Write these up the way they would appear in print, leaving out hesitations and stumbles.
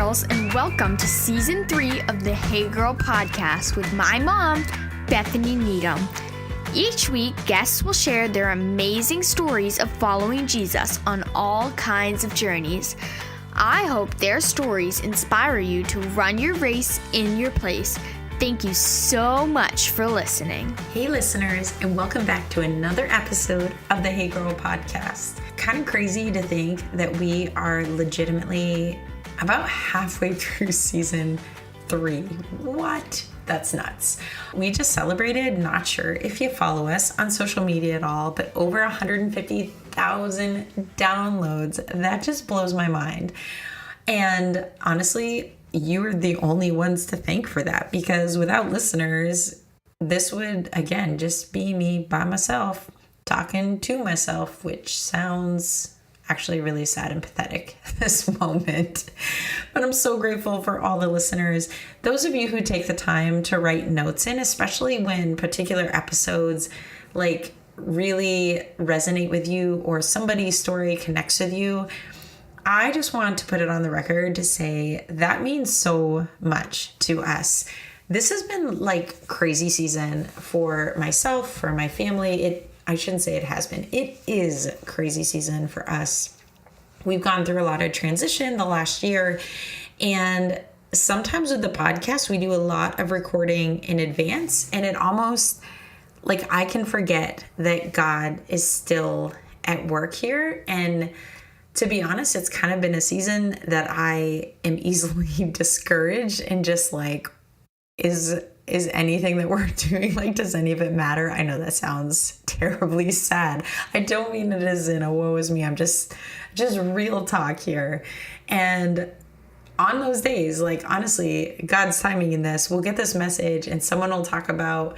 girls, and welcome to Season 3 of the Hey Girl podcast with my mom, Bethany Needham. Each week, guests will share their amazing stories of following Jesus on all kinds of journeys. I hope their stories inspire you to run your race in your place. Thank you so much for listening. Hey listeners, and welcome back to another episode of the Hey Girl podcast. Kind of crazy to think that we are legitimately about halfway through season 3. What? That's nuts. We just celebrated, not sure if you follow us on social media at all, but over 150,000 downloads. That just blows my mind. And honestly, you are the only ones to thank for that, because without listeners, this would, again, just be me by myself, talking to myself, which sounds actually really sad and pathetic this moment. But I'm so grateful for all the listeners. Those of you who take the time to write notes in, especially when particular episodes like really resonate with you or somebody's story connects with you, I just want to put it on the record to say that means so much to us. This has been like crazy season for myself, for my family. I shouldn't say it has been. It is crazy season for us. We've gone through a lot of transition the last year, and sometimes with the podcast, we do a lot of recording in advance, and it almost like I can forget that God is still at work here. And to be honest, it's kind of been a season that I am easily discouraged and just like, is anything that we're doing, like, does any of it matter? I know that sounds terribly sad. I don't mean it as in a woe is me. I'm just real talk here. And on those days, like, honestly, God's timing in this, we'll get this message and someone will talk about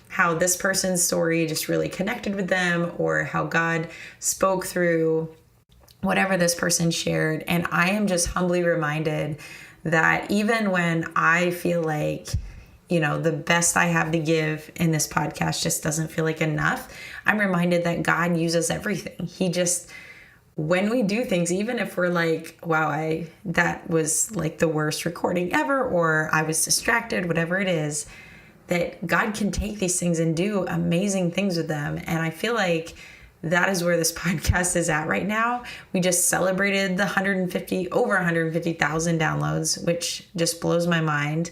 how this person's story just really connected with them, or how God spoke through whatever this person shared. And I am just humbly reminded that even when I feel like, you know, the best I have to give in this podcast just doesn't feel like enough, I'm reminded that God uses everything. He just, when we do things, even if we're like, wow, that was like the worst recording ever, or I was distracted, whatever it is, that God can take these things and do amazing things with them. And I feel like that is where this podcast is at right now. We just celebrated the over 150,000 downloads, which just blows my mind.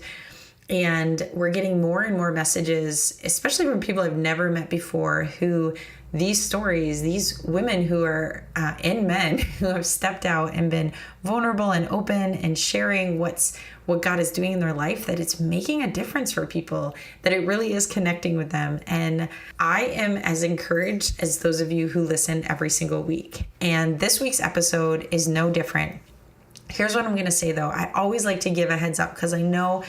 And we're getting more and more messages, especially from people I've never met before, who these stories, these women who are, and men who have stepped out and been vulnerable and open and sharing what God is doing in their life, that it's making a difference for people, that it really is connecting with them. And I am as encouraged as those of you who listen every single week. And this week's episode is no different. Here's what I'm going to say, though. I always like to give a heads up, because I know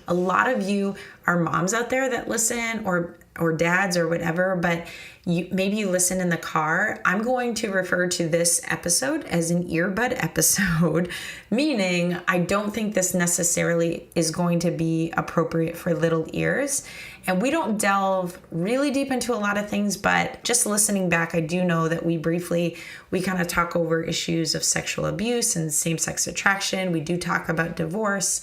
a lot of you are moms out there that listen, or dads or whatever, but maybe you listen in the car. I'm going to refer to this episode as an earbud episode, meaning I don't think this necessarily is going to be appropriate for little ears. And we don't delve really deep into a lot of things, but just listening back, I do know that we kind of talk over issues of sexual abuse and same-sex attraction. We do talk about divorce.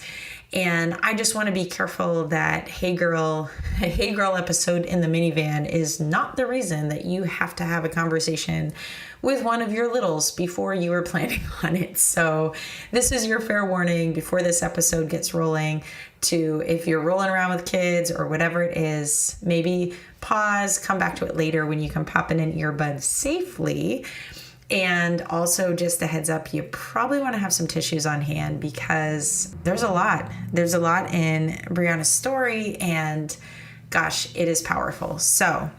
And I just want to be careful that a Hey Girl episode in the minivan is not the reason that you have to have a conversation with one of your littles before you were planning on it. So this is your fair warning before this episode gets rolling, to, if you're rolling around with kids or whatever it is, maybe pause, come back to it later when you can pop in an earbud safely. And also, just a heads up, you probably want to have some tissues on hand, because there's a lot in Brianna's story, and gosh, it is powerful. So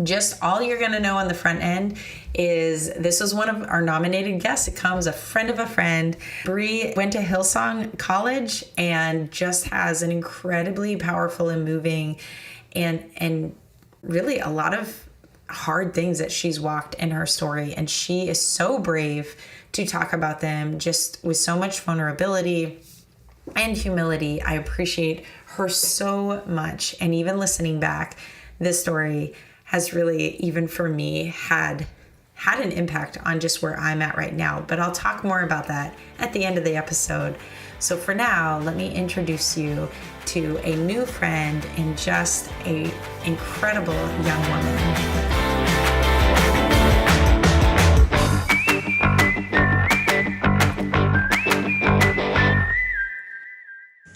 just all you're going to know on the front end is this was one of our nominated guests. It comes a friend of a friend. Bri went to Hillsong College and just has an incredibly powerful and moving and really a lot of hard things that she's walked in her story. And she is so brave to talk about them, just with so much vulnerability and humility. I appreciate her so much. And even listening back, this story has really, even for me, had had an impact on just where I'm at right now. But I'll talk more about that at the end of the episode. So for now, let me introduce you to a new friend and just an incredible young woman.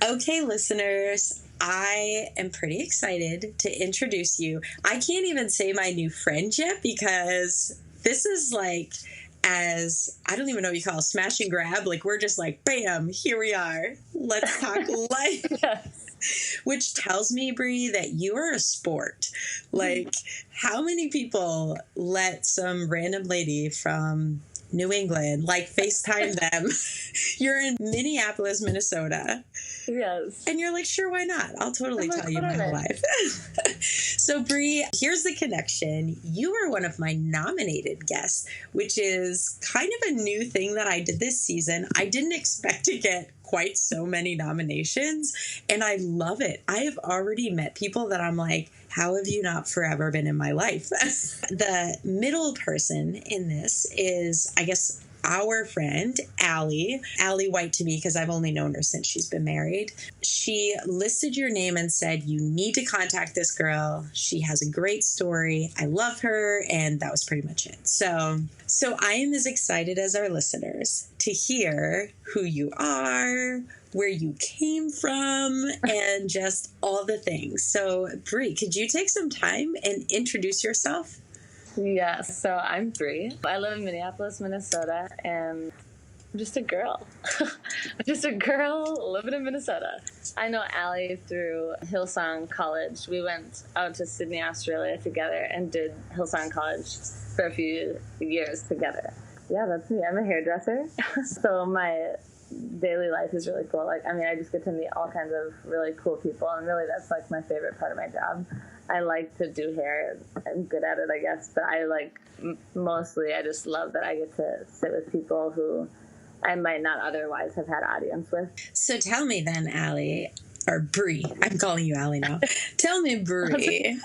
Okay, listeners, I am pretty excited to introduce you. I can't even say my new friend yet because this is like, I don't even know what you call it, smash and grab. Like, we're just like, bam, here we are. Let's talk life. Yes. Which tells me, Brie, that you are a sport. Like, how many people let some random lady from New England, like, FaceTime them? You're in Minneapolis, Minnesota. Yes. And you're like, sure, why not? I'll totally tell you my whole life. So, Brie, here's the connection. You are one of my nominated guests, which is kind of a new thing that I did this season. I didn't expect to get quite so many nominations, and I love it. I have already met people that I'm like, how have you not forever been in my life? The middle person in this is, I guess, our friend, Allie White to me, because I've only known her since she's been married. She listed your name and said, you need to contact this girl. She has a great story. I love her. And that was pretty much it. So I am as excited as our listeners to hear who you are, where you came from, and just all the things. So, Brie, could you take some time and introduce yourself? Yes, so I'm Brie. I live in Minneapolis, Minnesota, and I'm just a girl. I'm just a girl living in Minnesota. I know Allie through Hillsong College. We went out to Sydney, Australia together and did Hillsong College for a few years together. Yeah, that's me. I'm a hairdresser. So my daily life is really cool. Like, I mean, I just get to meet all kinds of really cool people, and really that's like my favorite part of my job. I like to do hair. I'm good at it, I guess, but I like mostly I just love that I get to sit with people who I might not otherwise have had audience with. So tell me then, Allie, or Brie, I'm calling you Allie now. Tell me, Brie,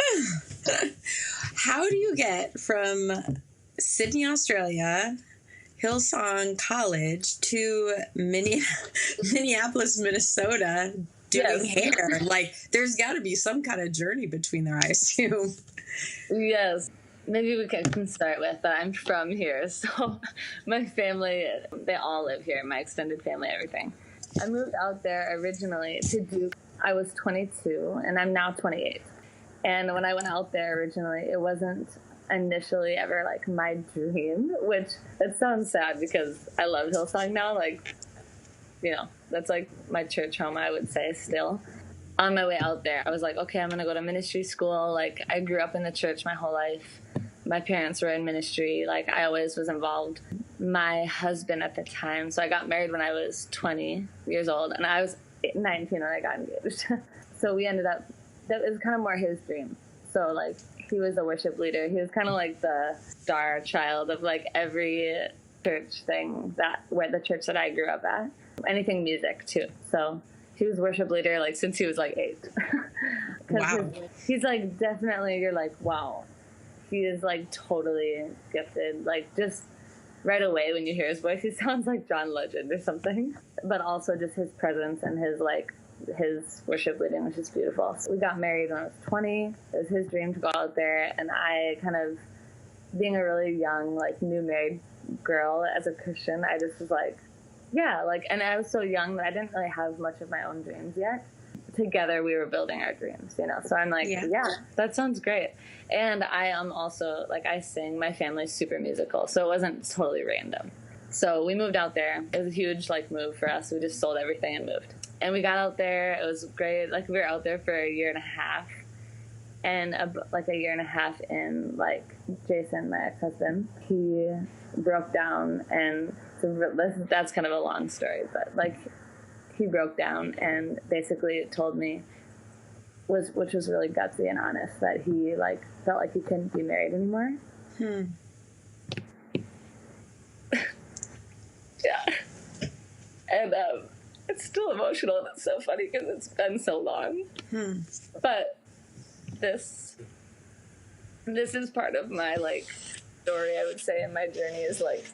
how do you get from Sydney, Australia, Hillsong College to Minneapolis, Minnesota, doing hair? Like, there's got to be some kind of journey between there, I assume. Yes. Maybe we can start with that I'm from here. So my family, they all live here, my extended family, everything. I moved out there originally to Duke. I was 22, and I'm now 28. And when I went out there originally, it wasn't initially ever like my dream, which it sounds sad because I love Hillsong now. Like, you know, that's like my church home, I would say, still. On my way out there, I was like, okay, I'm going to go to ministry school. Like, I grew up in the church my whole life. My parents were in ministry. Like, I always was involved. My husband at the time, so I got married when I was 20 years old, and I was 19 when I got engaged. So we ended up, that was kind of more his dream. So, like, he was a worship leader. He was kind of like the star child of, like, every church thing where the church that I grew up at. Anything music, too. So he was worship leader, like, since he was, like, 8. Wow. He's, like, definitely, you're like, wow. He is, like, totally gifted. Like, just right away when you hear his voice, he sounds like John Legend or something. But also just his presence and his, like, his worship leading, which is beautiful. So we got married when I was 20. It was his dream to go out there. And I kind of, being a really young, like, new married girl as a Christian, I just was like, yeah, like, and I was so young that I didn't really have much of my own dreams yet. Together, we were building our dreams, you know? So I'm like, yeah, that sounds great. And I am also, like, I sing. My family's super musical, so it wasn't totally random. So we moved out there. It was a huge, like, move for us. We just sold everything and moved. And we got out there. It was great. Like, we were out there for a year and a half. And, like, a year and a half in, like, Jason, my ex-husband, he broke down. And so that's kind of a long story. But, like, he broke down and basically told me, which was really gutsy and honest, that he, like, felt like he couldn't be married anymore. Yeah. And it's still emotional, and it's so funny because it's been so long. But this is part of my, like, story, I would say, in my journey is like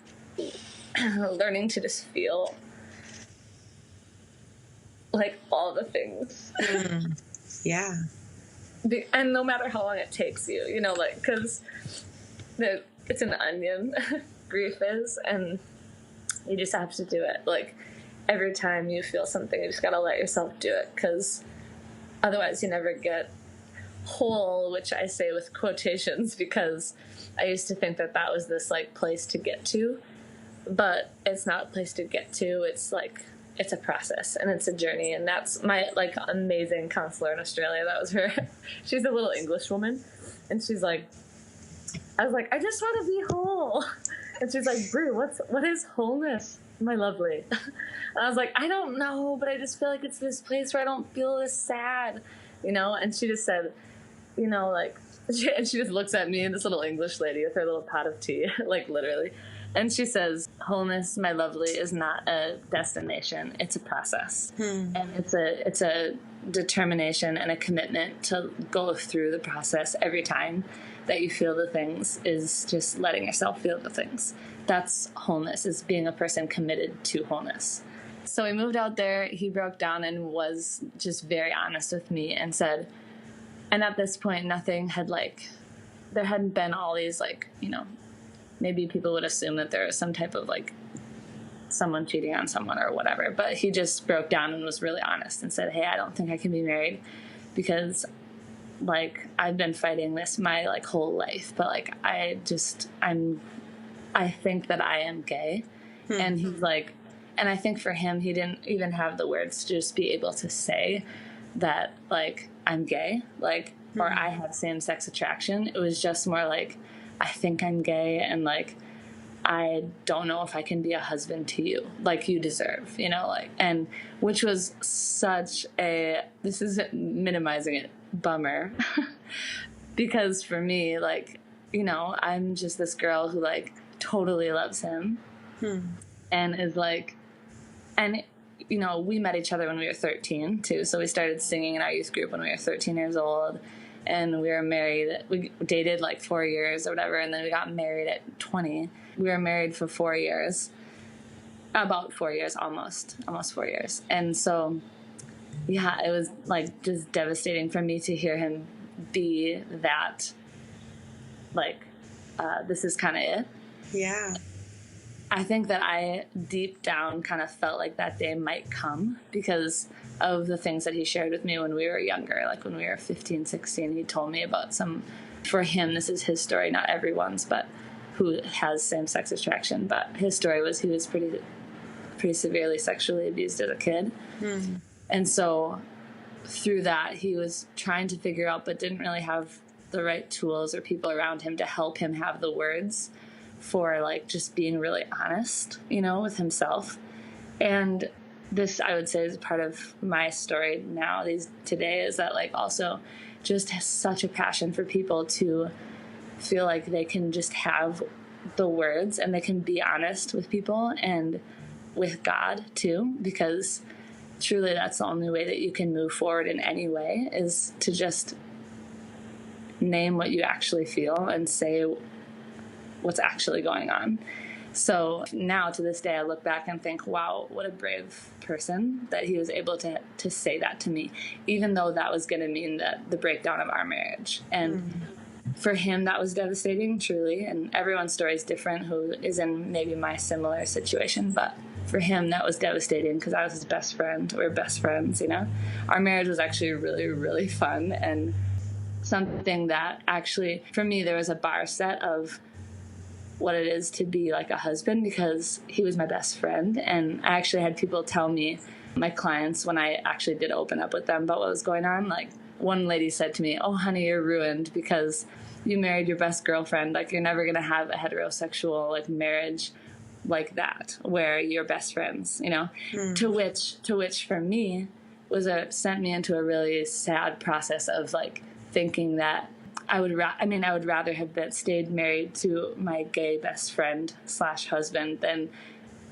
learning to just feel like all the things. Yeah. And no matter how long it takes you, you know, like, because it's an onion, grief is, and you just have to do it. Like, every time you feel something, you just gotta let yourself do it, because otherwise you never get whole, which I say with quotations, because I used to think that that was this, like, place to get to, but it's not a place to get to. It's like, it's a process and it's a journey. And that's my, like, amazing counselor in Australia. That was her. She's a little English woman, and she's like, I was like, I just want to be whole. And she's like, Bru, what is wholeness, my lovely? And I was like, I don't know, but I just feel like it's this place where I don't feel this sad, you know? And she just said, you know, like, and she just looks at me, and this little English lady with her little pot of tea, like, literally. And she says, wholeness, my lovely, is not a destination. It's a process. And it's a determination and a commitment to go through the process every time that you feel the things, is just letting yourself feel the things. That's wholeness, is being a person committed to wholeness. So we moved out there. He broke down and was just very honest with me and said, and at this point, nothing had, like, there hadn't been all these, like, you know, maybe people would assume that there was some type of, like, someone cheating on someone or whatever. But he just broke down and was really honest and said, hey, I don't think I can be married because, like, I've been fighting this my, like, whole life. But, like, I think that I am gay. And he's like, and I think for him, he didn't even have the words to just be able to say that, like, I'm gay, like, or I have same-sex attraction. It was just more like, I think I'm gay, and, like, I don't know if I can be a husband to you, like you deserve, you know, like, and which was such a, this is minimizing it, bummer, because for me, like, you know, I'm just this girl who, like, totally loves him and is like, and, you know, we met each other when we were 13 too, so we started singing in our youth group when we were 13 years old. And we were married. We dated like 4 years or whatever, and then we got married at 20. We were married for 4 years, about 4 years, almost 4 years. And so, yeah, it was like just devastating for me to hear him be that, like, this is kind of it. Yeah. I think that I deep down kind of felt like that day might come because of the things that he shared with me when we were younger, like when we were 15, 16, he told me about some, for him, this is his story, not everyone's, but who has same-sex attraction, but his story was he was pretty severely sexually abused as a kid. And so through that, he was trying to figure out, but didn't really have the right tools or people around him to help him have the words for, like, just being really honest, you know, with himself. And this, I would say, is part of my story now, today, is that, like, also just has such a passion for people to feel like they can just have the words and they can be honest with people and with God too, because truly that's the only way that you can move forward in any way, is to just name what you actually feel and say what's actually going on. So now to this day, I look back and think, wow, what a brave person that he was able to say that to me, even though that was going to mean the breakdown of our marriage. And for him, that was devastating, truly. And everyone's story is different who is in maybe my similar situation. But for him, that was devastating because I was his best friend. We're best friends, you know. Our marriage was actually really, really fun, and something that actually, for me, there was a bar set of what it is to be like a husband, because he was my best friend. And I actually had people tell me, my clients, when I actually did open up with them about what was going on, like, one lady said to me, oh, honey, you're ruined because you married your best girlfriend. Like, you're never going to have a heterosexual, like, marriage like that where you're best friends, you know. To which for me sent me into a really sad process of, like, thinking that I would rather have stayed married to my gay best friend / husband than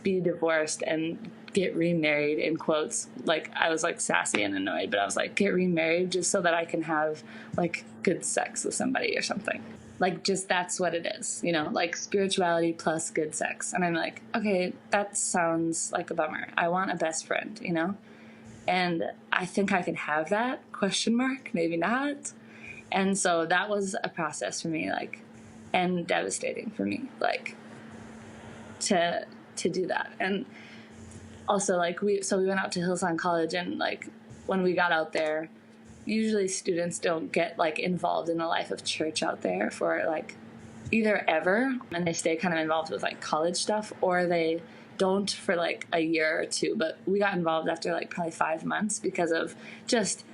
be divorced and get remarried, in quotes. Like, I was, like, sassy and annoyed, but I was like, get remarried just so that I can have, like, good sex with somebody or something. like, just that's what it is, you know, like spirituality plus good sex. And I'm like, okay, that sounds like a bummer. I want a best friend, you know? And I think I can have that, ? Maybe not. And so that was a process for me, like, and devastating for me, like, to do that. And also, like, we went out to Hillsong College, and like when we got out there, usually students don't get like involved in the life of church out there for like either ever, and they stay kind of involved with like college stuff, or they don't for like a year or two. But we got involved after like probably 5 months because of just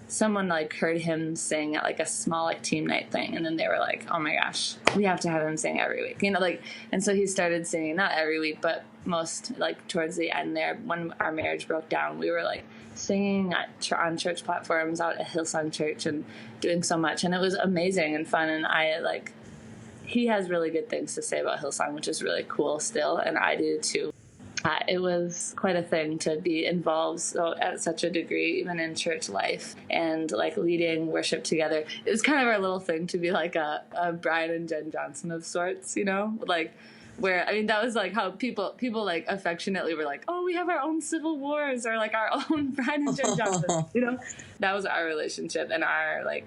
someone like heard him sing at like a small like team night thing, and then they were like, oh my gosh, we have to have him sing every week, you know, like. And so he started singing, not every week, but most, like towards the end there, when our marriage broke down, we were like singing on church platforms out at Hillsong Church and doing so much, and it was amazing and fun. And I like, he has really good things to say about Hillsong, which is really cool still, and I do too. It was quite a thing to be involved at such a degree, even in church life, and like leading worship together. It was kind of our little thing to be like a Brian and Jen Johnson of sorts, you know, like, where, I mean, that was like how people like affectionately were like, oh, we have our own civil wars, or like our own Brian and Jen Johnson, you know. That was our relationship, and our like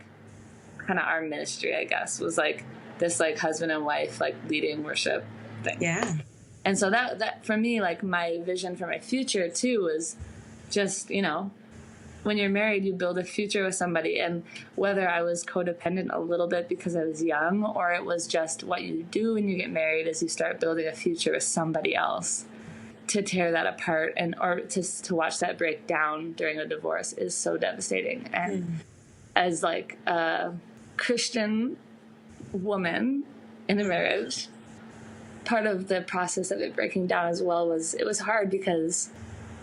kind of our ministry, I guess, was like this like husband and wife like leading worship thing. Yeah. And so that for me, like, my vision for my future too was just, you know, when you're married, you build a future with somebody. And whether I was codependent a little bit because I was young, or it was just what you do when you get married is you start building a future with somebody else. To tear that apart or to watch that break down during a divorce is so devastating. And as like a Christian woman in a marriage, part of the process of it breaking down as well was, it was hard because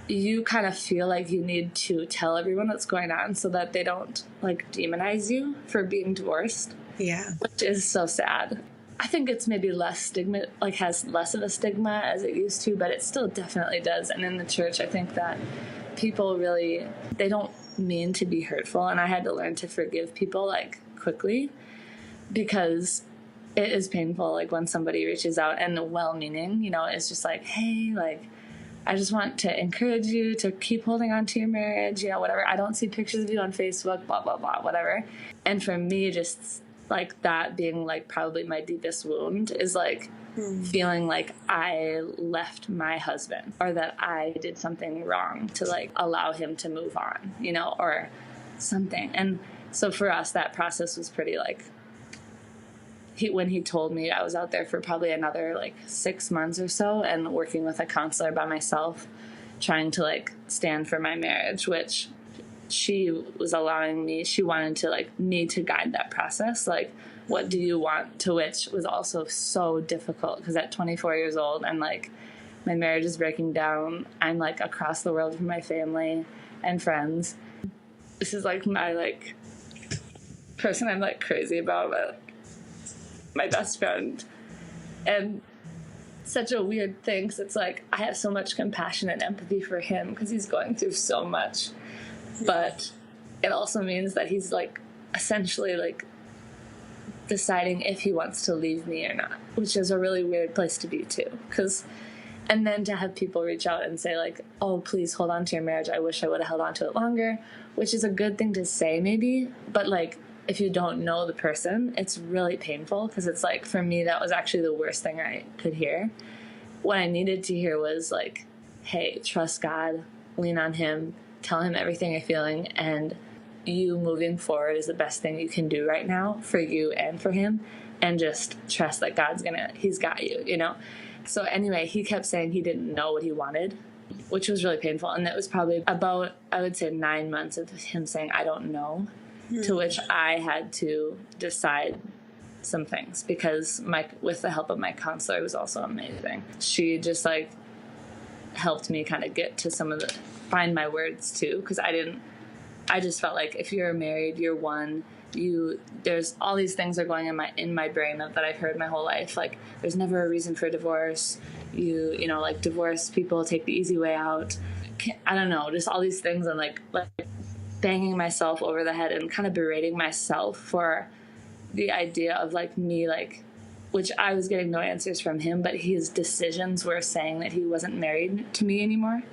you kind of feel like you need to tell everyone what's going on so that they don't like demonize you for being divorced. Yeah. Which is so sad. I think it's maybe less stigma, like has less of a stigma as it used to, but it still definitely does. And in the church, I think that people really, they don't mean to be hurtful. And I had to learn to forgive people like quickly, because it is painful, like when somebody reaches out and well-meaning, you know, it's just like, hey, like, I just want to encourage you to keep holding on to your marriage, you know, whatever. I don't see pictures of you on Facebook, blah, blah, blah, whatever. And for me, just like that being like probably my deepest wound is like feeling like I left my husband, or that I did something wrong to like allow him to move on, you know, or something. And so for us, that process was pretty like, when he told me, I was out there for probably another like 6 months or so, and working with a counselor by myself, trying to like stand for my marriage, which she was allowing me, she wanted to like me to guide that process. Like, what do you want? To which was also so difficult, because at 24 years old and like my marriage is breaking down, I'm like across the world from my family and friends. This is like my like person I'm like crazy about, but my best friend. And such a weird thing, because it's like I have so much compassion and empathy for him because he's going through so much, but it also means that he's like essentially like deciding if he wants to leave me or not, which is a really weird place to be too. And then to have people reach out and say like, oh, please hold on to your marriage, I wish I would have held on to it longer, which is a good thing to say maybe, but like if you don't know the person, it's really painful, because it's like, for me, that was actually the worst thing I could hear. What I needed to hear was like, hey, trust God, lean on him, tell him everything you're feeling, and you moving forward is the best thing you can do right now for you and for him, and just trust that he's got you, you know? So anyway, he kept saying he didn't know what he wanted, which was really painful. And that was probably about, I would say, 9 months of him saying, I don't know. To which I had to decide some things, because with the help of my counselor, was also amazing. She just like helped me kind of get to find my words too, because I just felt like if you're married, you're one. There's all these things are going in my brain that I've heard my whole life. Like, there's never a reason for divorce. You know, like divorced people take the easy way out. I don't know, just all these things, and like banging myself over the head and kind of berating myself for the idea of like me, like, which I was getting no answers from him, but his decisions were saying that he wasn't married to me anymore.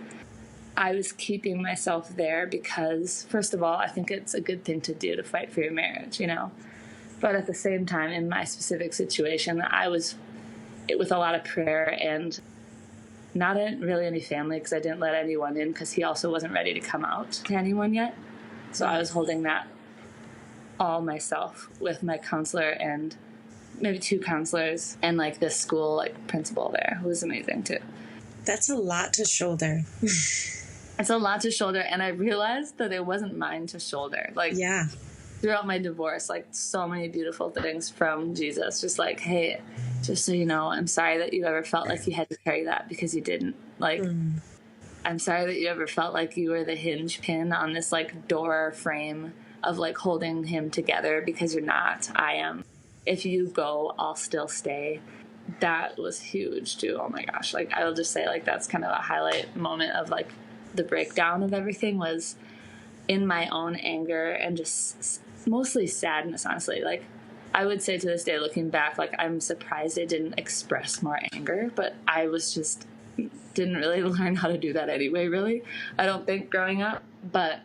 I was keeping myself there because, first of all, I think it's a good thing to do to fight for your marriage, you know. But at the same time, in my specific situation, I was with a lot of prayer and not really any family, because I didn't let anyone in because he also wasn't ready to come out to anyone yet. So I was holding that all myself with my counselor and maybe 2 counselors and like this school like principal there, who was amazing too. That's a lot to shoulder. It's a lot to shoulder, and I realized that it wasn't mine to shoulder. Like, yeah. Throughout my divorce, like so many beautiful things from Jesus, just like, hey, just so you know, I'm sorry that you ever felt like you had to carry that, because you didn't. Like, I'm sorry that you ever felt like you were the hinge pin on this like door frame of like holding him together, because you're not. I am. If you go, I'll still stay. That was huge too. Oh my gosh. Like, I will just say, like, that's kind of a highlight moment of like the breakdown of everything, was in my own anger and just mostly sadness, honestly. Like, I would say to this day, looking back, like, I'm surprised I didn't express more anger, but I was just didn't really learn how to do that anyway, really. I don't think, growing up, but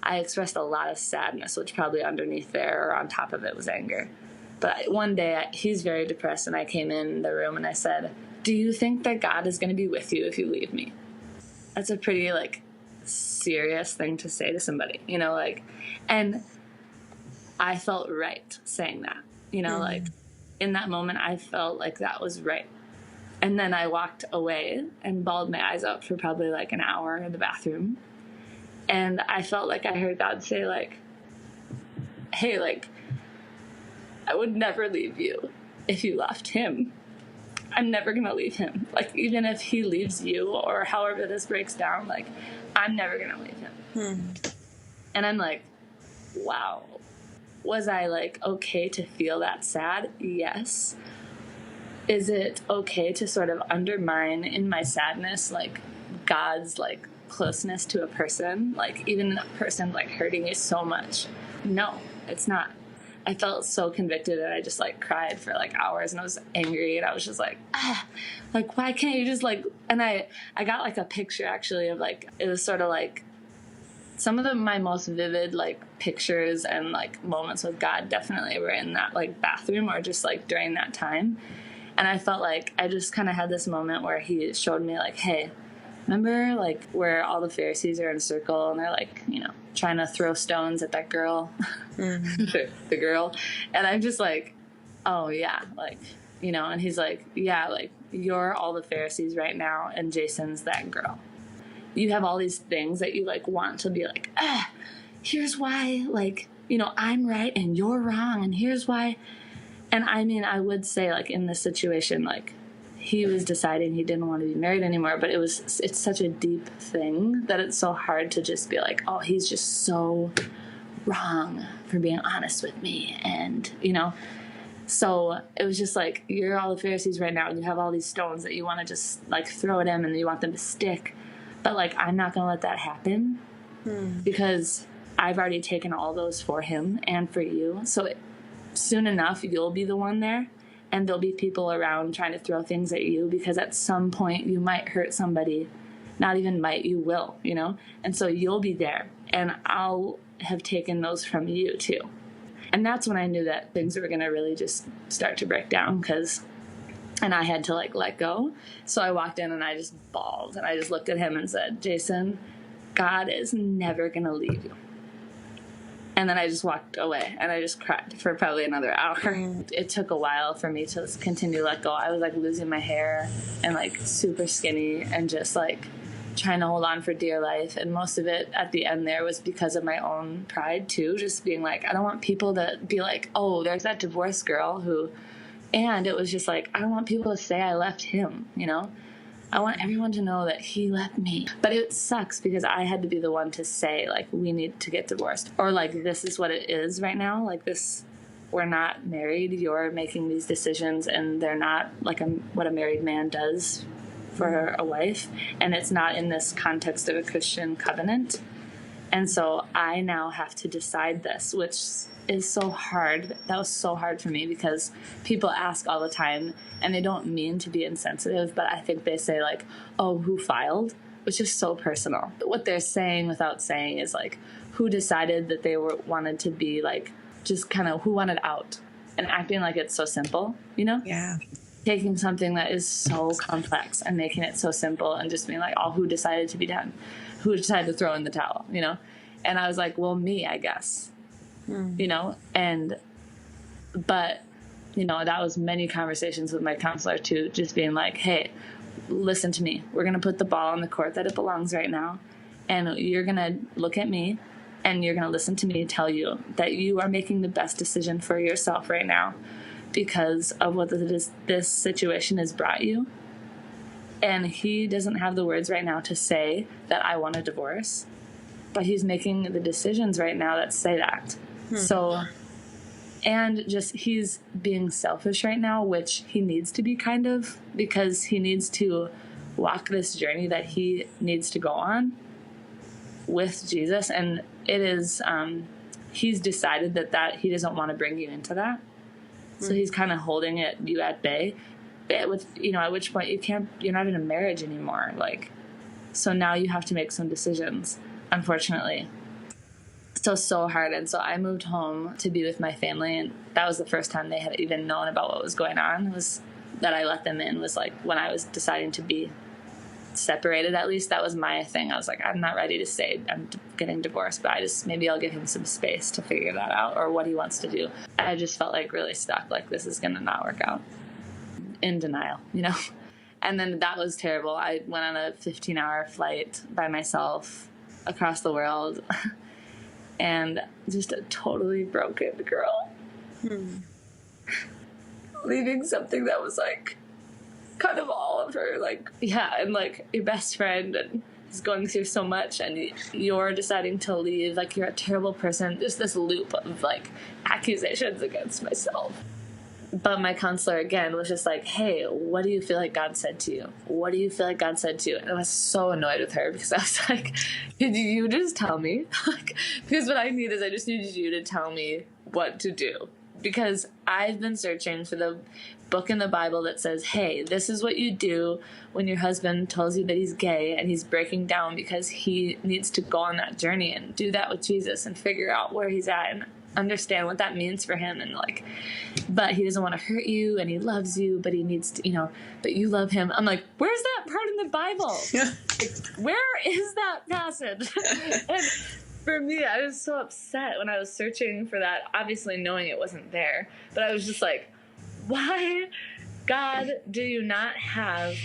I expressed a lot of sadness, which probably underneath there or on top of it was anger. But one day, he's very depressed, and I came in the room and I said, do you think that God is going to be with you if you leave me? That's a pretty, like, serious thing to say to somebody, you know, like, and I felt right saying that, you know, like, in that moment, I felt like that was right. And then I walked away and bawled my eyes out for probably like an hour in the bathroom. And I felt like I heard God say, like, hey, like, I would never leave you if you left him. I'm never going to leave him. Like, even if he leaves you or however this breaks down, like, I'm never going to leave him. And I'm like, wow. Was I, like, okay to feel that sad? Yes. Is it okay to sort of undermine in my sadness, like, God's, like, closeness to a person? Like, even a person, like, hurting you so much? No, it's not. I felt so convicted, and I just, like, cried for, like, hours, and I was angry, and I was just like, like, why can't you just, like, and I got, like, a picture, actually, of, like, it was sort of, like, some of my most vivid, like, pictures and, like, moments with God definitely were in that, like, bathroom, or just, like, during that time, and I felt like I just kind of had this moment where he showed me, like, hey, remember, like, where all the Pharisees are in a circle, and they're, like, you know, trying to throw stones at that girl, the girl, and I'm just like, oh, yeah, like, you know, and he's like, yeah, like, you're all the Pharisees right now, and Jason's that girl. You have all these things that you, like, want to be like, here's why, like, you know, I'm right, and you're wrong, and here's why, and I mean, I would say, like, in this situation, like, he was deciding he didn't want to be married anymore, but it's such a deep thing that it's so hard to just be like, oh, he's just so wrong for being honest with me. And, you know, so it was just like, you're all the Pharisees right now, and you have all these stones that you want to just, like, throw at him, and you want them to stick. But, like, I'm not going to let that happen because I've already taken all those for him and for you. So soon enough, you'll be the one there. And there'll be people around trying to throw things at you, because at some point you might hurt somebody. Not even might, you will, you know? And so you'll be there, and I'll have taken those from you too. And that's when I knew that things were going to really just start to break down, and I had to, like, let go. So I walked in and I just bawled, and I just looked at him and said, Jason, God is never going to leave you. And then I just walked away, and I just cried for probably another hour. It took a while for me to continue to let go. I was, like, losing my hair and, like, super skinny and just, like, trying to hold on for dear life. And most of it at the end there was because of my own pride, too, just being like, I don't want people to be like, oh, there's that divorced girl who... And it was just like, I don't want people to say I left him, you know? I want everyone to know that he left me. But it sucks because I had to be the one to say, like, we need to get divorced. Or, like, this is what it is right now. Like, this, we're not married. You're making these decisions, and they're not, like, what a married man does for a wife. And it's not in this context of a Christian covenant. And so I now have to decide this, which is so hard. That was so hard for me because people ask all the time and they don't mean to be insensitive, but I think they say like, oh, who filed? Which is so personal. What they're saying without saying is like, who decided that they wanted to be like, just kind of who wanted out, and acting like it's so simple, you know? Yeah. Taking something that is so complex and making it so simple and just being like, oh, who decided to be done? Who decided to throw in the towel, you know? And I was like, well, me, I guess, you know? But, you know, that was many conversations with my counselor too, just being like, hey, listen to me. We're going to put the ball in the court that it belongs right now. And you're going to look at me and you're going to listen to me tell you that you are making the best decision for yourself right now because of what this situation has brought you. And he doesn't have the words right now to say that I want a divorce, but he's making the decisions right now that say that. So, and just he's being selfish right now, which he needs to be kind of, because he needs to walk this journey that he needs to go on with Jesus. And it is, he's decided that he doesn't want to bring you into that. So he's kind of holding you at bay. With, you know, at which point you're not in a marriage anymore. Like, so now you have to make some decisions, unfortunately. So hard. And so I moved home to be with my family, and that was the first time they had even known about what was going on. Was that I let them in was like when I was deciding to be separated. At least that was my thing. I was like, I'm not ready to say I'm getting divorced, but maybe I'll give him some space to figure that out, or what he wants to do. I just felt like really stuck, like this is gonna not work out. In denial, you know. And then that was terrible. I went on a 15-hour flight by myself across the world and just a totally broken girl. Leaving something that was like kind of all of her, like, yeah, and like your best friend, and is going through so much, and you're deciding to leave, like you're a terrible person. Just this loop of like accusations against myself. But my counselor, again, was just like, hey, what do you feel like God said to you? What do you feel like God said to you? And I was so annoyed with her because I was like, could you just tell me? Because what I need is I just need you to tell me what to do. Because I've been searching for the book in the Bible that says, hey, this is what you do when your husband tells you that he's gay and he's breaking down because he needs to go on that journey and do that with Jesus and figure out where he's at and understand what that means for him, and like, but he doesn't want to hurt you and he loves you, but he needs to, you know, but you love him. I'm like, where's that part in the Bible? Like, where is that passage? And for me, I was so upset when I was searching for that, obviously knowing it wasn't there, but I was just like, why, God, do you not have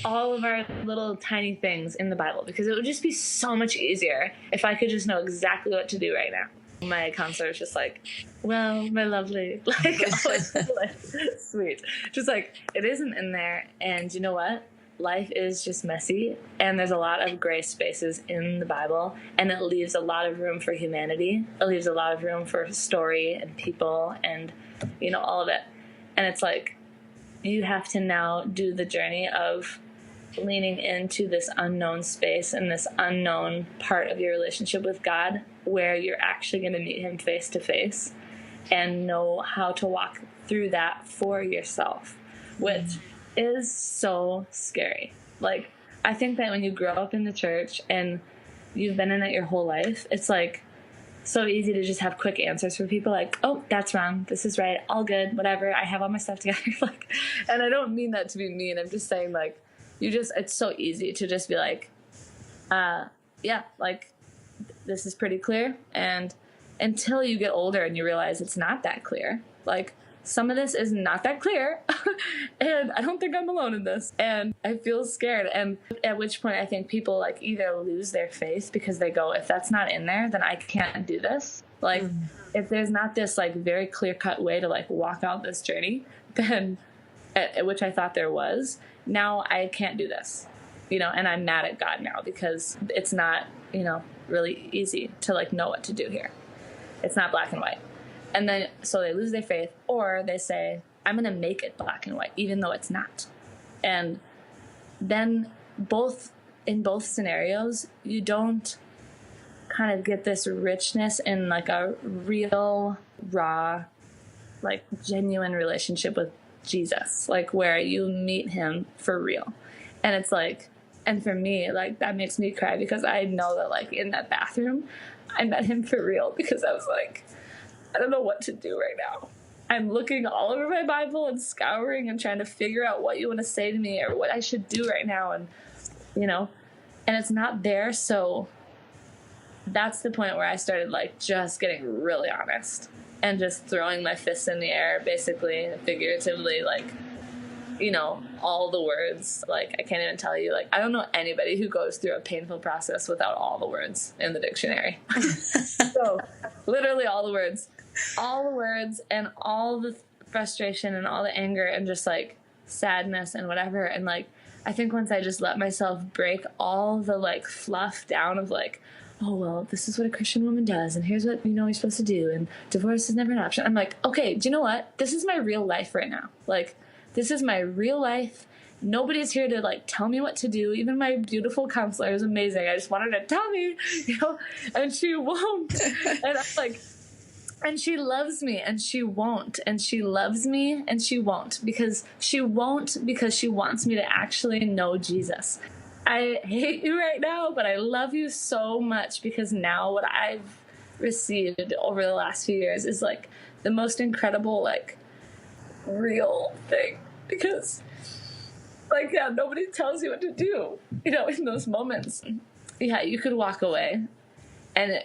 all of our little tiny things in the Bible? Because it would just be so much easier if I could just know exactly what to do right now. My counselor was just like, well, my lovely, like, always like, sweet. Just like, it isn't in there. And you know what? Life is just messy. And there's a lot of gray spaces in the Bible. And it leaves a lot of room for humanity. It leaves a lot of room for story and people and, you know, all of it. And it's like, you have to now do the journey of leaning into this unknown space and this unknown part of your relationship with God, where you're actually going to meet him face to face and know how to walk through that for yourself, which is so scary. Like, I think that when you grow up in the church and you've been in it your whole life, it's like so easy to just have quick answers for people, like, oh, that's wrong, this is right, all good, whatever, I have all my stuff together. Like, and I don't mean that to be mean. I'm just saying, like, it's so easy to just be like, yeah, like, this is pretty clear. And until you get older and you realize it's not that clear, like, some of this is not that clear. And I don't think I'm alone in this. And I feel scared. And at which point I think people, like, either lose their faith because they go, if that's not in there, then I can't do this. Like, if there's not this, like, very clear-cut way to, like, walk out this journey, then, which I thought there was, now I can't do this, you know, and I'm mad at God now because it's not, you know, really easy to, like, know what to do here. It's not black and white. And then, so they lose their faith, or they say, I'm going to make it black and white, even though it's not. And then in both scenarios, you don't kind of get this richness in, like, a real raw, like genuine relationship with Jesus, like where you meet him for real. And it's like, and for me, like that makes me cry because I know that like in that bathroom, I met him for real because I was like, I don't know what to do right now. I'm looking all over my Bible and scouring and trying to figure out what you want to say to me or what I should do right now. And, and it's not there. So that's the point where I started like just getting really honest and just throwing my fists in the air, basically, figuratively, like, all the words. Like, I can't even tell you, like, I don't know anybody who goes through a painful process without all the words in the dictionary. So, literally all the words and all the frustration and all the anger and just, like, sadness and whatever. And, like, I think once I just let myself break all the, like, fluff down of, like, oh, well, this is what a Christian woman does, and here's what, you're supposed to do, and divorce is never an option. I'm like, okay, do you know what? This is my real life right now. Like, this is my real life. Nobody's here to, like, tell me what to do. Even my beautiful counselor is amazing. I just want her to tell me, and she won't. And I'm like, and she loves me, and she won't. And she loves me, and she won't. Because she won't, because she wants me to actually know Jesus. I hate you right now, but I love you so much because now what I've received over the last few years is like the most incredible, like, real thing. Because, like, yeah, nobody tells you what to do, in those moments. Yeah, you could walk away and,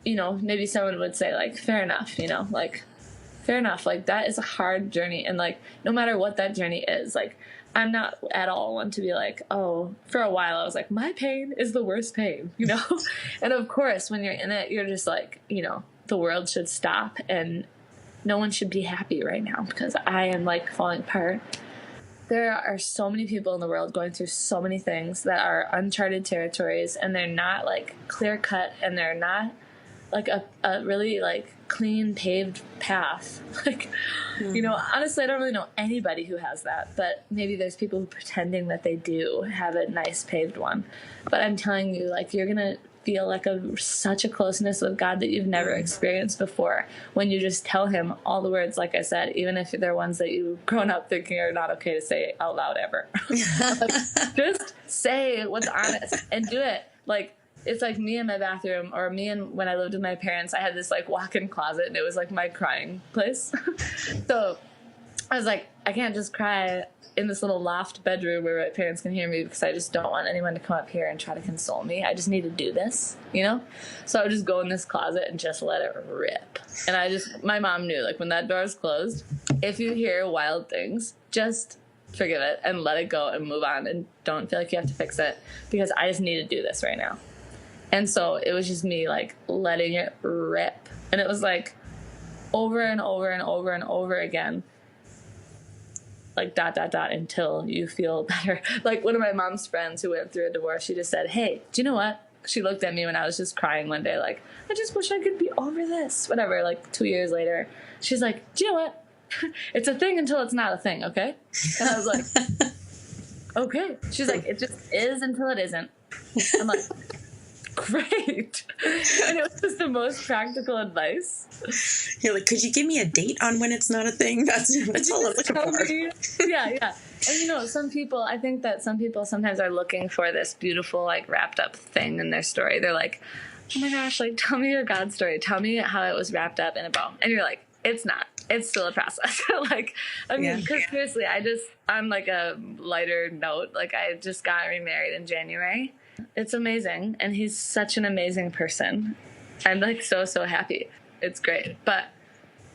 maybe someone would say, like, fair enough, like, fair enough. Like, that is a hard journey. And, like, no matter what that journey is, like, I'm not at all one to be like, oh, for a while I was like, my pain is the worst pain, And of course, when you're in it, you're just like, the world should stop and no one should be happy right now because I am like falling apart. There are so many people in the world going through so many things that are uncharted territories and they're not like clear cut and they're not like a really like clean paved path. Like, honestly, I don't really know anybody who has that, but maybe there's people pretending that they do have a nice paved one. But I'm telling you, like, you're going to feel like such a closeness with God that you've never experienced before when you just tell him all the words, like I said, even if they're ones that you've grown up thinking are not okay to say out loud ever. Like, just say what's honest and do it. Like, it's like me in my bathroom or me and when I lived with my parents, I had this like walk-in closet and it was like my crying place. So I was like, I can't just cry in this little loft bedroom where my parents can hear me because I just don't want anyone to come up here and try to console me. I just need to do this, So I would just go in this closet and just let it rip. And my mom knew, like, when that door is closed, if you hear wild things, just forgive it and let it go and move on and don't feel like you have to fix it because I just need to do this right now. And so it was just me, like, letting it rip. And it was, like, over and over and over and over again. Like, ... until you feel better. Like, one of my mom's friends who went through a divorce, she just said, hey, do you know what? She looked at me when I was just crying one day, like, I just wish I could be over this. Whatever, like, 2 years later. She's like, do you know what? It's a thing until it's not a thing, okay? And I was like, okay. She's like, it just is until it isn't. I'm like, great. And it was just the most practical advice. You're like, could you give me a date on when it's not a thing? That's all I'm looking for. Yeah. And some people, I think that some people sometimes are looking for this beautiful, like, wrapped up thing in their story. They're like, oh my gosh, like, tell me your God story. Tell me how it was wrapped up in a bow. And you're like, it's not. It's still a process. Like, I mean, because seriously, I'm like a lighter note. Like, I just got remarried in January. It's amazing. And he's such an amazing person. I'm like so happy. It's great. But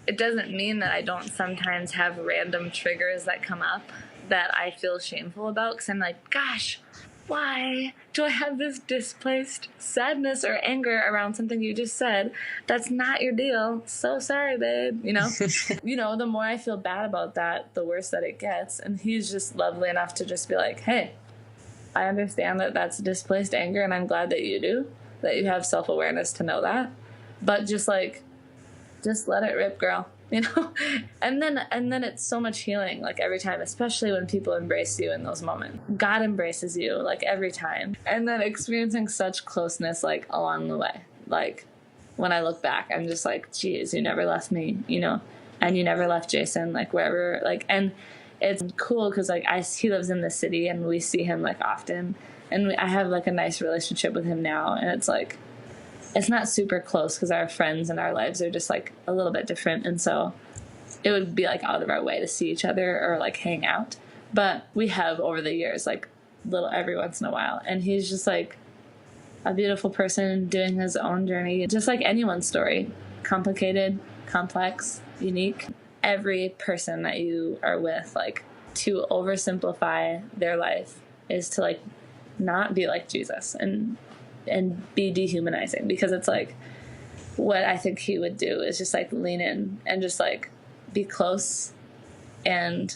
it doesn't mean that I don't sometimes have random triggers that come up that I feel shameful about. Because I'm like, gosh, why do I have this displaced sadness or anger around something you just said? That's not your deal. So sorry, babe. The more I feel bad about that, the worse that it gets. And he's just lovely enough to just be like, hey, I understand that that's displaced anger, and I'm glad that you do, that you have self-awareness to know that. But just let it rip, girl, And then it's so much healing, like, every time, especially when people embrace you in those moments. God embraces you, like, every time. And then experiencing such closeness, like, along the way. Like, when I look back, I'm just like, geez, you never left me, you know, and you never left Jason, like wherever, like, and it's cool because like he lives in the city and we see him like often, and I have like a nice relationship with him now, and it's like, it's not super close because our friends and our lives are just like a little bit different, and so it would be like out of our way to see each other or like hang out, but we have over the years like little every once in a while, and he's just like a beautiful person doing his own journey, just like anyone's story, complicated, complex, unique. Every person that you are with, like, to oversimplify their life is to like not be like Jesus and be dehumanizing, because it's like what I think he would do is just like lean in and just like be close and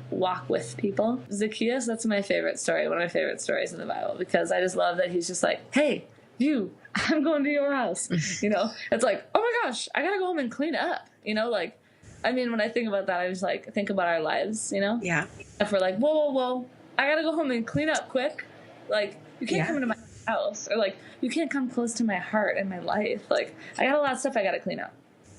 walk with people. Zacchaeus, that's my favorite story, one of my favorite stories in the Bible, because I just love that he's just like, hey, you, I'm going to your house. You know, it's like, oh my gosh, I gotta go home and clean up, you know, like, I mean, when I think about that, I just like think about our lives, you know? Yeah. If we're like, whoa, I gotta go home and clean up quick. Like, you can't come into my house, or like, you can't come close to my heart and my life. Like, I got a lot of stuff I gotta clean up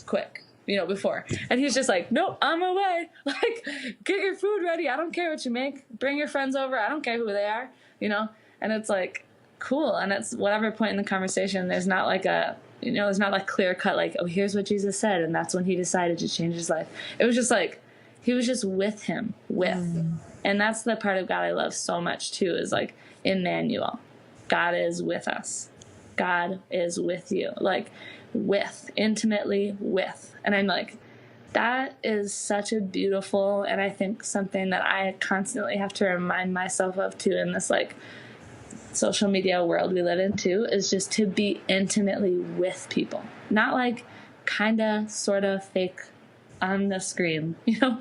quick, you know, before. And he's just like, nope, on my way. Like, get your food ready. I don't care what you make. Bring your friends over. I don't care who they are, you know? And it's like, cool. And it's whatever point in the conversation, there's not like a, you know, it's not like clear cut, like, oh, here's what Jesus said, and that's when he decided to change his life. It was just like, he was just with him, And that's the part of God I love so much too, is like Emmanuel. God is with us. God is with you. Like, with, intimately with. And I'm like, that is such a beautiful, and I think something that I constantly have to remind myself of too in this like social media world we live in too, is just to be intimately with people. Not like kinda, sorta fake on the screen, you know?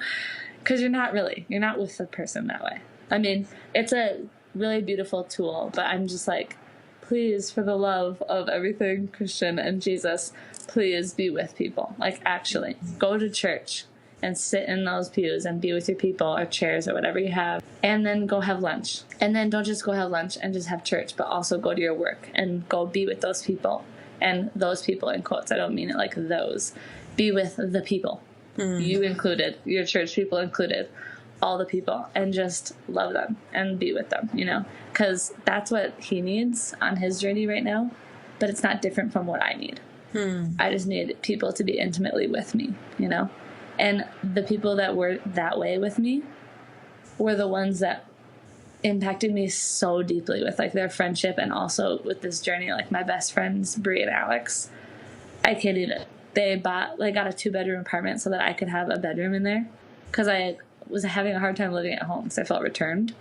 Because you're not with the person that way. I mean, it's a really beautiful tool, but I'm just like, please, for the love of everything Christian and Jesus, please be with people. Like, actually, go to church and sit in those pews and be with your people or chairs or whatever you have, and then go have lunch. And then don't just go have lunch and just have church, but also go to your work and go be with those people. And those people in quotes, I don't mean it like those. Be with the people. You included, your church people included, all the people, and just love them and be with them, you know, because that's what he needs on his journey right now, but it's not different from what I need. I just need people to be intimately with me, you know, and the people that were that way with me were the ones that impacted me so deeply with like their friendship, and also with this journey, like my best friends, Brie and Alex. I can't even. They got a 2-bedroom apartment so that I could have a bedroom in there, because I was having a hard time living at home, so I felt returned.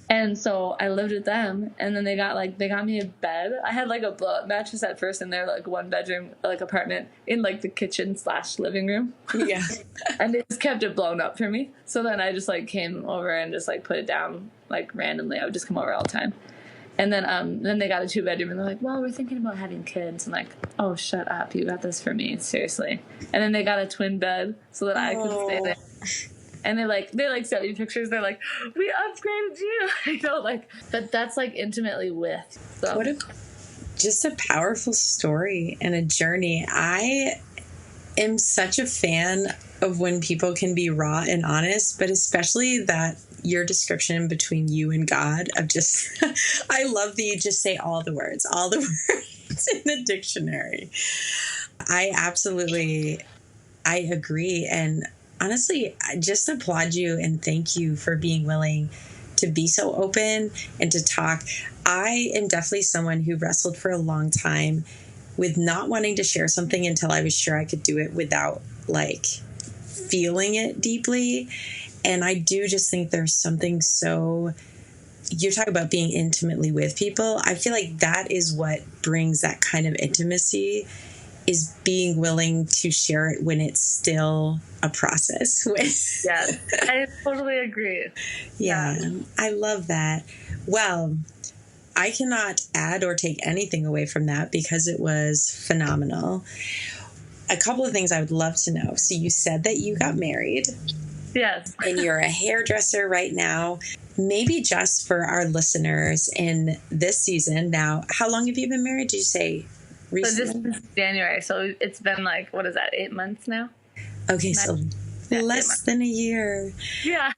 And so I lived with them, and then they got me a bed. I had like a blow-up mattress at first in their like 1-bedroom like apartment in like the kitchen/living room. Yeah. And they just kept it blown up for me. So then I just like came over and just like put it down like randomly. I would just come over all the time. And then they got a 2-bedroom, and they're like, well, we're thinking about having kids. I'm like, oh, shut up. You got this for me. Seriously. And then they got a twin bed so that I could stay there. And they sent me pictures. They're like, we upgraded you. You know, like, but that's like intimately with. So. Just a powerful story and a journey. I am such a fan of when people can be raw and honest, but especially that your description between you and God of just, I love that you just say all the words in the dictionary. I agree. And honestly, I just applaud you and thank you for being willing to be so open and to talk. I am definitely someone who wrestled for a long time with not wanting to share something until I was sure I could do it without like feeling it deeply. And I do just think there's something so, you're talking about being intimately with people. I feel like that is what brings that kind of intimacy, is being willing to share it when it's still a process. Yes, I totally agree. Yeah, I love that. Well, I cannot add or take anything away from that because it was phenomenal. A couple of things I would love to know. So you said that you got married. Yes. And you're a hairdresser right now. Maybe just for our listeners in this season now, how long have you been married? Did you say recently? So just since January. So it's been like, what is that, 8 months now? Okay, so less than a year. Yeah.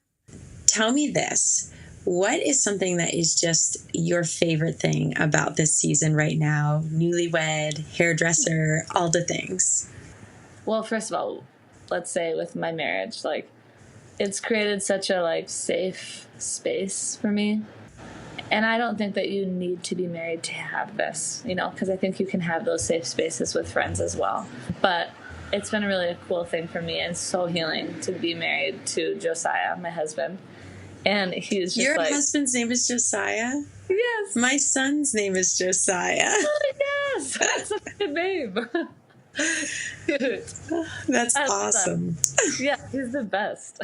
Tell me this. What is something that is just your favorite thing about this season right now? Newlywed, hairdresser, all the things. Well, first of all, let's say with my marriage, like, it's created such a, like, safe space for me. And I don't think that you need to be married to have this, you know, because I think you can have those safe spaces with friends as well. But it's been really a cool thing for me and so healing to be married to Josiah, my husband. And he's just Your like... husband's name is Josiah? Yes. My son's name is Josiah. Oh, yes. That's a good name. Dude. That's awesome. Yeah, he's the best.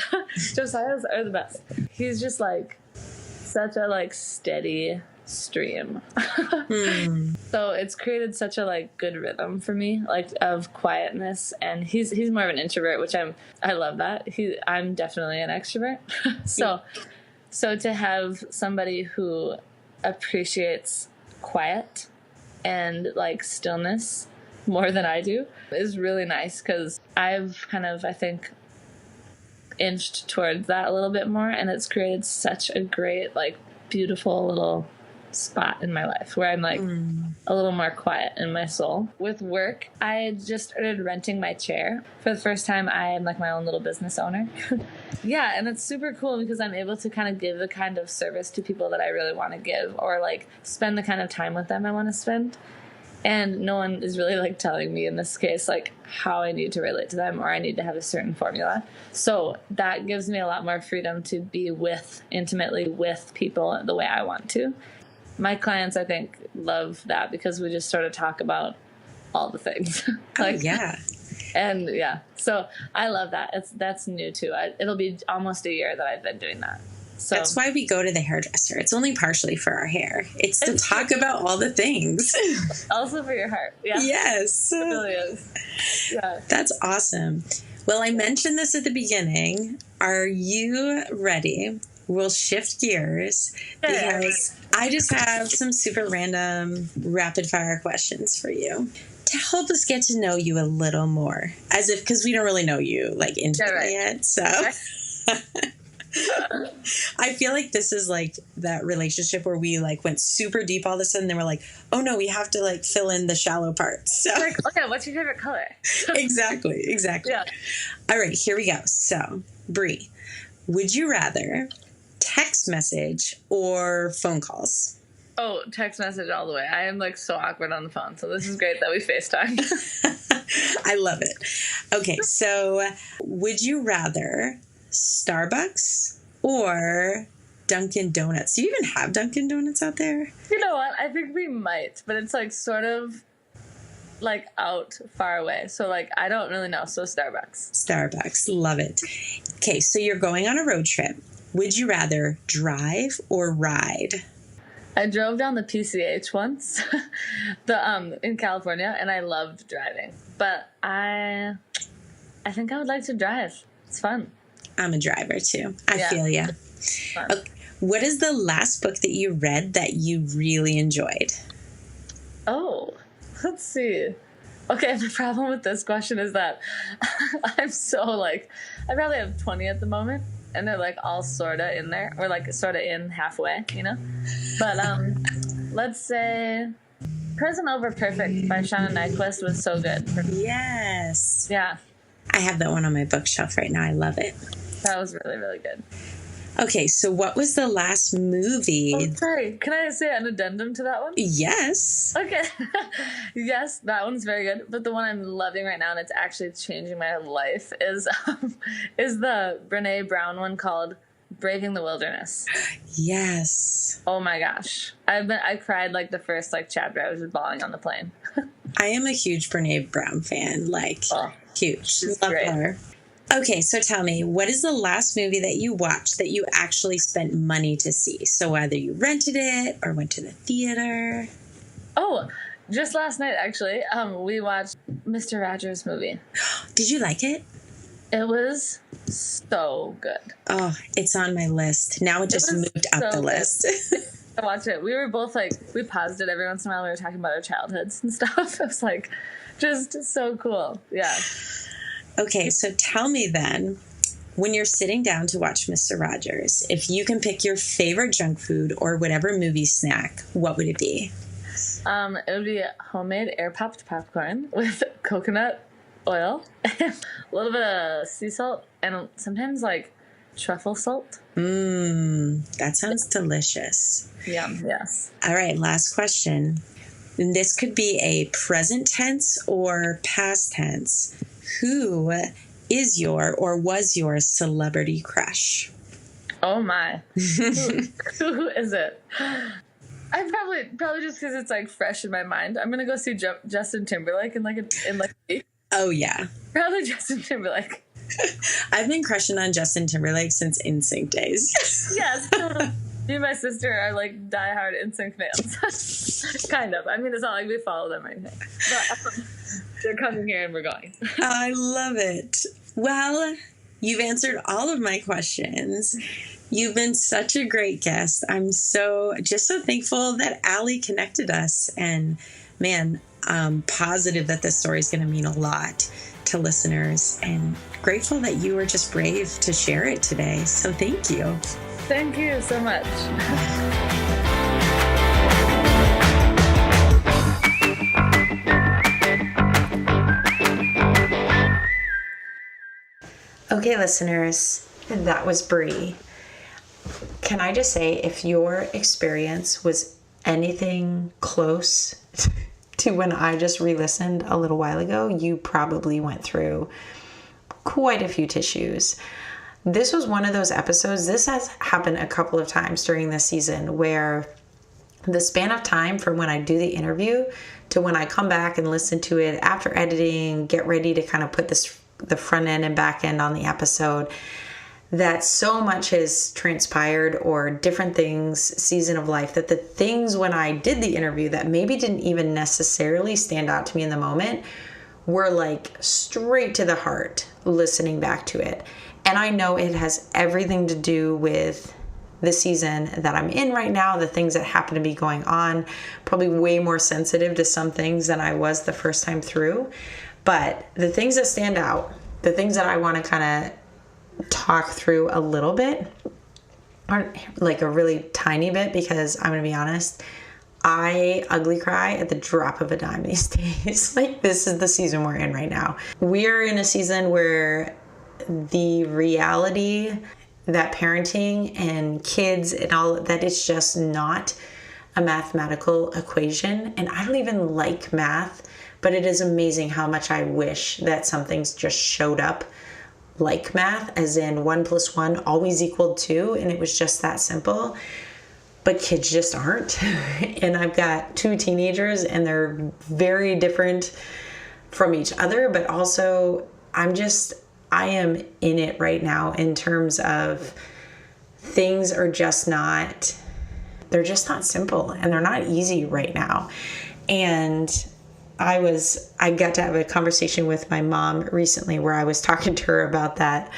Josiah's are the best. He's just like such a like steady stream. So it's created such a like good rhythm for me, like of quietness. And he's more of an introvert, which I love that. I'm definitely an extrovert. So to have somebody who appreciates quiet and like stillness more than I do is really nice, because I've kind of, I think, inched towards that a little bit more, and it's created such a great, like, beautiful little spot in my life where I'm like a little more quiet in my soul. With work, I just started renting my chair. For the first time, I am like my own little business owner. Yeah, and it's super cool because I'm able to kind of give the kind of service to people that I really want to give, or like spend the kind of time with them I want to spend. And no one is really like telling me in this case like how I need to relate to them, or I need to have a certain formula. So that gives me a lot more freedom to be intimately with people the way I want to. My clients, I think, love that because we just sort of talk about all the things. Like, yeah. And yeah, so I love that. That's new too. It'll be almost a year that I've been doing that. So that's why we go to the hairdresser. It's only partially for our hair. It's to talk about all the things. Also for your heart. Yeah. Yes. It really is. Yeah. That's awesome. Well, I mentioned this at the beginning. Are you ready? We'll shift gears because I just have some super random rapid fire questions for you to help us get to know you a little more, as if, because we don't really know you like intimately yet. So I feel like this is like that relationship where we like went super deep all of a sudden, then we're like, oh no, we have to like fill in the shallow parts. So like, okay, what's your favorite color? Exactly. Yeah. All right, here we go. So, Bree, would you rather text message or phone calls? Oh, text message all the way. I am like so awkward on the phone, so this is great that we FaceTime. I love it. Okay, so would you rather Starbucks or Dunkin' Donuts? Do you even have Dunkin' Donuts out there? You know what? I think we might, but it's like sort of like out far away. So like I don't really know. So Starbucks. Love it. Okay, so you're going on a road trip. Would you rather drive or ride? I drove down the PCH once, in California, and I loved driving. But I think I would like to drive. It's fun. I'm a driver too. I feel ya. Okay. What is the last book that you read that you really enjoyed? Oh, let's see. Okay, the problem with this question is that I'm so like, I probably have 20 at the moment, and they're like all sorta in there. We're like sorta in halfway, you know? But let's say Present Over Perfect by Shauna Nyquist was so good. Yes. Yeah. I have that one on my bookshelf right now. I love it. That was really, really good. Okay, so what was the last movie? Oh, sorry. Can I say an addendum to that one? Yes. Okay. Yes, that one's very good. But the one I'm loving right now, and it's actually changing my life, is the Brene Brown one called Braving the Wilderness. Yes. Oh my gosh. I cried like the first like chapter. I was just bawling on the plane. I am a huge Brene Brown fan. Like, huge. Love great. her. Okay, so tell me, what is the last movie that you watched that you actually spent money to see? So either you rented it or went to the theater. Oh, just last night, actually, we watched Mr. Rogers' movie. Did you like it? It was so good. Oh, it's on my list. Now it just moved up the list. to watch it. We were both like, we paused it every once in a while. We were talking about our childhoods and stuff. It was like, just so cool. Yeah. Okay, so tell me then, when you're sitting down to watch Mr. Rogers, if you can pick your favorite junk food or whatever movie snack, what would it be? It would be homemade air-popped popcorn with coconut oil, a little bit of sea salt, and sometimes like truffle salt. That sounds delicious. Yum, yes. All right, last question. This could be a present tense or past tense. Who is your or was your celebrity crush? Oh my. Who is it? I probably just because it's like fresh in my mind. I'm gonna go see Justin Timberlake in like a week. Oh yeah, probably Justin Timberlake. I've been crushing on Justin Timberlake since NSYNC days. Yes, me and my sister are like diehard NSYNC fans. Kind of. I mean, it's not like we follow them or anything, but they're coming here and we're going. I love it. Well, you've answered all of my questions. You've been such a great guest. I'm so thankful that Allie connected us. And man, I'm positive that this story is going to mean a lot to listeners, and grateful that you were just brave to share it today. So thank you. Thank you so much. Okay, listeners, that was Bree. Can I just say, if your experience was anything close to when I just re-listened a little while ago, you probably went through quite a few tissues. This was one of those episodes, this has happened a couple of times during this season, where the span of time from when I do the interview to when I come back and listen to it after editing, get ready to kind of put the front end and back end on the episode, that so much has transpired, or different things, season of life, that the things when I did the interview that maybe didn't even necessarily stand out to me in the moment were like straight to the heart listening back to it. And I know it has everything to do with the season that I'm in right now, the things that happen to be going on, probably way more sensitive to some things than I was the first time through. But the things that stand out, the things that I want to kind of talk through a little bit, or like a really tiny bit, because I'm going to be honest, I ugly cry at the drop of a dime these days. Like, this is the season we're in right now. We're in a season where the reality that parenting and kids and all that, it's just not a mathematical equation. And I don't even like math, but it is amazing how much I wish that some things just showed up like math, as in 1 + 1 always equaled 2, and it was just that simple. But kids just aren't. And I've got 2 teenagers, and they're very different from each other, but also I am in it right now in terms of things are just not, they're just not simple, and they're not easy right now. And I got to have a conversation with my mom recently where I was talking to her about that,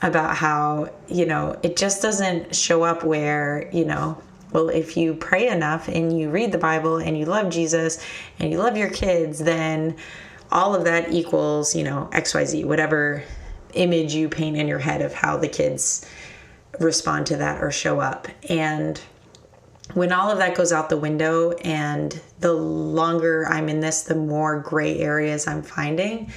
about how, it just doesn't show up where, well, if you pray enough and you read the Bible and you love Jesus and you love your kids, then all of that equals, XYZ, whatever image you paint in your head of how the kids respond to that or show up. And when all of that goes out the window, and the longer I'm in this, the more gray areas I'm finding,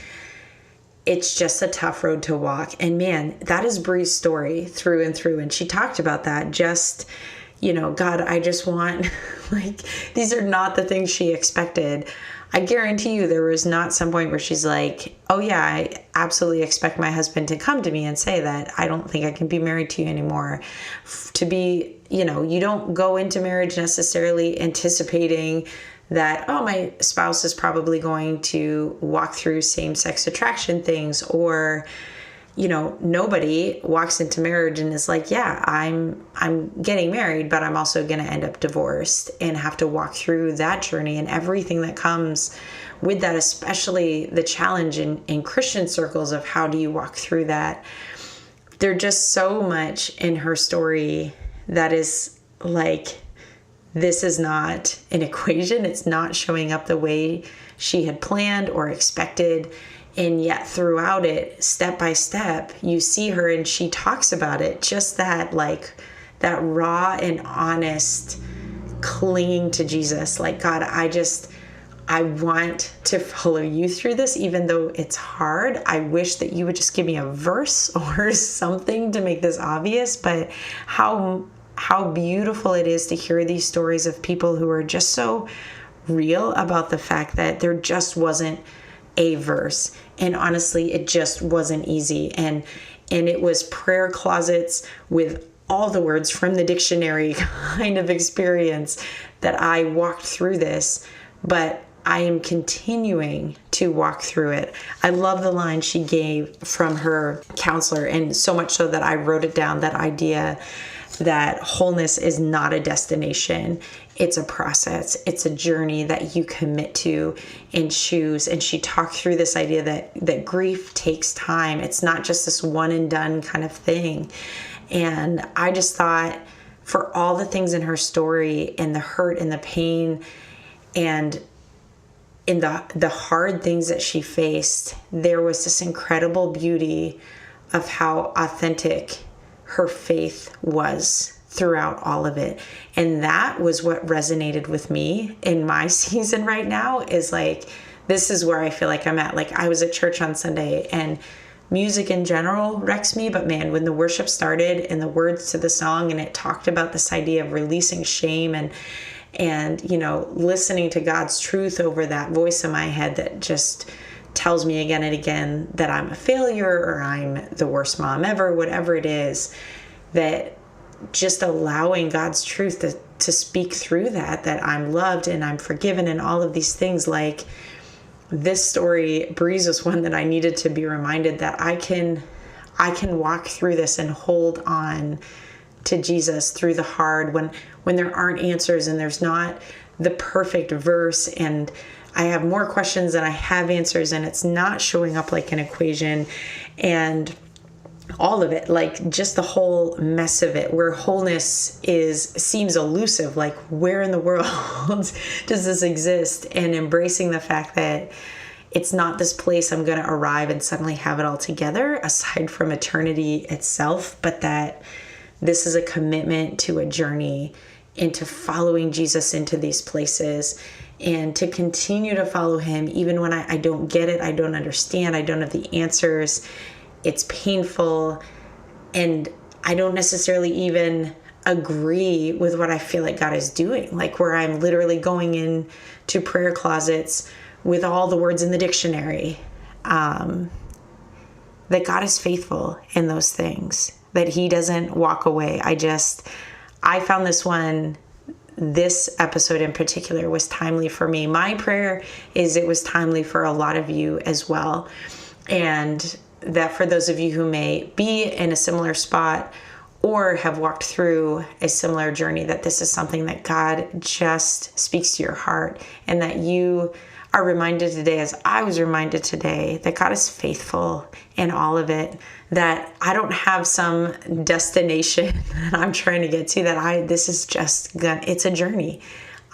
it's just a tough road to walk. And man, that is Bree's story through and through. And she talked about that, just, God, I just want, like, these are not the things she expected. I guarantee you there was not some point where she's like, oh yeah, I absolutely expect my husband to come to me and say that I don't think I can be married to you anymore. To be, you don't go into marriage necessarily anticipating that, oh, my spouse is probably going to walk through same-sex attraction things, or, nobody walks into marriage and is like, yeah, I'm getting married, but I'm also going to end up divorced and have to walk through that journey and everything that comes with that, especially the challenge in Christian circles of how do you walk through that. There's just so much in her story that is like this is not an equation. It's not showing up the way she had planned or expected. And yet throughout it, step by step, you see her and she talks about it. Just that, like, that raw and honest clinging to Jesus. Like, God, I want to follow you through this, even though it's hard. I wish that you would just give me a verse or something to make this obvious. But how beautiful it is to hear these stories of people who are just so real about the fact that there just wasn't a verse. And honestly, it just wasn't easy. And it was prayer closets with all the words from the dictionary kind of experience that I walked through this. But I am continuing to walk through it. I love the line she gave from her counselor, and so much so that I wrote it down, that idea that wholeness is not a destination. It's a process. It's a journey that you commit to and choose. And she talked through this idea that grief takes time. It's not just this one and done kind of thing. And I just thought, for all the things in her story and the hurt and the pain and in the hard things that she faced, there was this incredible beauty of how authentic her faith was throughout all of it. And that was what resonated with me in my season right now, is like, this is where I feel like I'm at. Like, I was at church on Sunday, and music in general wrecks me, but man, when the worship started and the words to the song, and it talked about this idea of releasing shame and listening to God's truth over that voice in my head that just tells me again and again that I'm a failure or I'm the worst mom ever, whatever it is, that just allowing God's truth to speak through that I'm loved and I'm forgiven and all of these things. Like, this story, Breeze, was one that I needed to be reminded that I can walk through this and hold on to Jesus through the hard, when there aren't answers and there's not the perfect verse, and I have more questions than I have answers, and it's not showing up like an equation, and all of it, like just the whole mess of it, where wholeness seems elusive. Like, where in the world does this exist? And embracing the fact that it's not this place I'm going to arrive and suddenly have it all together, aside from eternity itself, but that this is a commitment to a journey into following Jesus into these places, and to continue to follow him even when I don't get it, I don't understand, I don't have the answers. It's painful, and I don't necessarily even agree with what I feel like God is doing. Like, where I'm literally going into prayer closets with all the words in the dictionary, that God is faithful in those things, that he doesn't walk away. I found this episode in particular was timely for me. My prayer is it was timely for a lot of you as well. And that for those of you who may be in a similar spot or have walked through a similar journey, that this is something that God just speaks to your heart, and that you are reminded today, as I was reminded today, that God is faithful in all of it, that I don't have some destination that I'm trying to get to, it's a journey.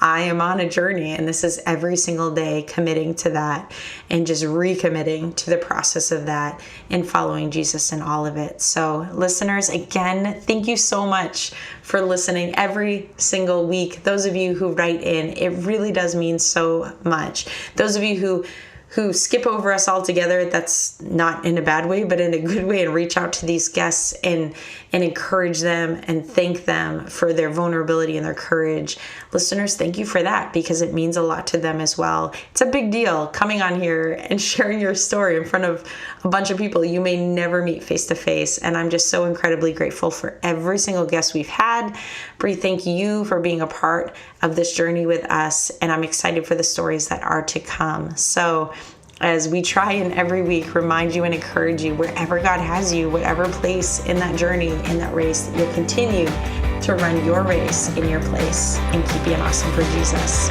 I am on a journey, and this is every single day committing to that and just recommitting to the process of that and following Jesus in all of it. So listeners, again, thank you so much for listening every single week. Those of you who write in, it really does mean so much. Those of you who skip over us altogether, that's not in a bad way, but in a good way, and reach out to these guests and encourage them and thank them for their vulnerability and their courage. Listeners, thank you for that, because it means a lot to them as well. It's a big deal coming on here and sharing your story in front of a bunch of people you may never meet face to face. And I'm just so incredibly grateful for every single guest we've had. Bree, thank you for being a part of this journey with us. And I'm excited for the stories that are to come. So as we try in every week, remind you and encourage you, wherever God has you, whatever place in that journey, in that race, that you'll continue to run your race in your place and keep being awesome for Jesus.